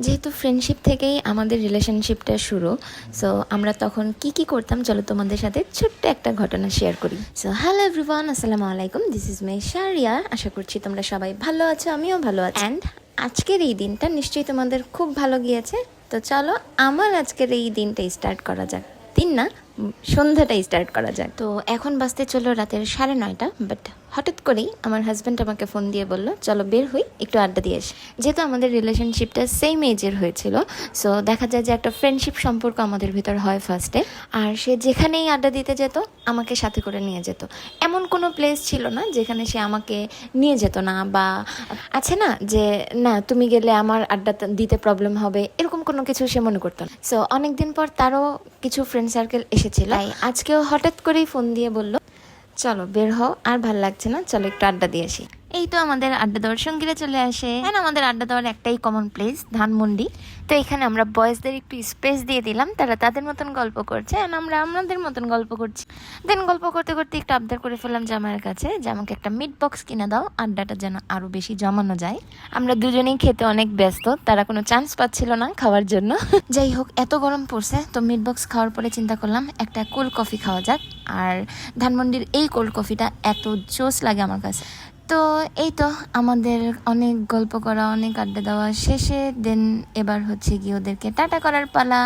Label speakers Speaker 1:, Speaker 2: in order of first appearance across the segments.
Speaker 1: যেহেতু ফ্রেন্ডশিপ থেকেই আমাদের রিলেশনশিপটা শুরু, সো আমরা তখন কি করতাম চলো তোমাদের সাথে ছোট্ট একটা ঘটনা শেয়ার করি। সো হ্যালো এভরিওয়ান, আসসালামু আলাইকুম, দিস ইজ মাই শারিয়া। আশা করছি তোমরা সবাই ভালো আছো, আমিও ভালো আছি। অ্যান্ড আজকের এই দিনটা নিশ্চয়ই তোমাদের খুব ভালো গিয়েছে। তো চলো আমার আজকের এই দিনটা স্টার্ট করা যাক। দিন না, সন্ধ্যাটা স্টার্ট করা যাক। তো এখন বাজতে চলো রাতের 9:30, বাট হঠাৎ করেই আমার হাজব্যান্ড আমাকে ফোন দিয়ে বললো চলো বের হই, একটু আড্ডা দিয়ে আসি। যেহেতু আমাদের রিলেশনশিপটা সেম এজের হয়েছিল, সো দেখা যায় যে একটা ফ্রেন্ডশিপ সম্পর্ক আমাদের ভিতর হয় ফার্স্টে। আর সে যেখানেই আড্ডা দিতে যেত আমাকে সাথে করে নিয়ে যেত। এমন কোনো প্লেস ছিল না যেখানে সে আমাকে নিয়ে যেত না, বা আছে না যে না তুমি গেলে আমার আড্ডা দিতে প্রবলেম হবে, এরকম কোনো কিছু সে মনে করতো না। সো অনেকদিন পর তারও কিছু ফ্রেন্ড সার্কেল এসেছিল, তাই আজকেও হঠাৎ করেই ফোন দিয়ে বলল চলো বের হও, আর ভাল লাগছে না, চলো একটু আড্ডা দিয়ে আসি। এই তো আমাদের আড্ডা দেওয়ার সঙ্গীরা চলে আসে। হ্যাঁ, আমাদের আড্ডা দেওয়ার একটাই কমন প্লেস, ধানমন্ডি। তো এখানে আমরা বয়েজদের একটু স্পেস দিয়ে দিলাম, তারা তাদের মতন গল্প করছে আর আমরা আমাদের মতন গল্প করছি। দেন গল্প করতে করতে একটু আবদার করে ফেললাম জামাইয়ের কাছে যে আমাকে একটা মিট বক্স কিনে দাও, আড্ডাটা যেন আরো বেশি জমানো যায়। আমরা দুজনেই খেতে অনেক ব্যস্ত, তারা কোনো চান্স পাচ্ছিল না খাওয়ার জন্য। যাই হোক, এত গরম পড়ছে, তো মিট বক্স খাওয়ার পরে চিন্তা করলাম একটা কোল্ড কফি খাওয়া যাক। আর ধানমন্ডির এই কোল্ড কফিটা এত জোস লাগে আমার কাছে। তো এই তো আমাদের অনেক গল্প করা, অনেক আড্ডা দেওয়া শেষে দেন এবার হচ্ছে কি ওদেরকে টাটা করার পালা।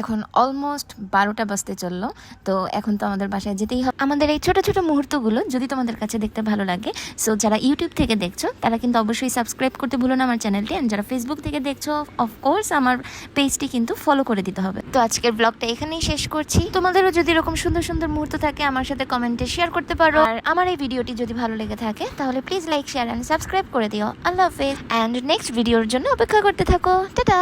Speaker 1: এখন অলমোস্ট 12টা বাজতে চললো, তো এখন তো আমাদের বাসায় যেতেই হবে। আমাদের এই ছোট ছোট মুহূর্তগুলো যদি তোমাদের কাছে দেখতে ভালো লাগে, সো যারা ইউটিউব থেকে দেখছো তারা কিন্তু অবশ্যই সাবস্ক্রাইব করতে ভুলো না আমার চ্যানেলটি, আর যারা ফেসবুক থেকে দেখছো অফকোর্স আমার পেজটি কিন্তু ফলো করে দিতে হবে। তো আজকের ব্লগটা এখানেই শেষ করছি। তোমাদেরও যদি এরকম সুন্দর সুন্দর মুহূর্ত থাকে আমার সাথে কমেন্টে শেয়ার করতে পারো। আর আমার এই ভিডিওটি যদি ভালো লেগে থাকে তাহলে please like, share and subscribe করে দিও। আল্লাহ হাফেজ, অ্যান্ড নেক্সট ভিডিওর জন্য অপেক্ষা করতে থাকো। টাটা।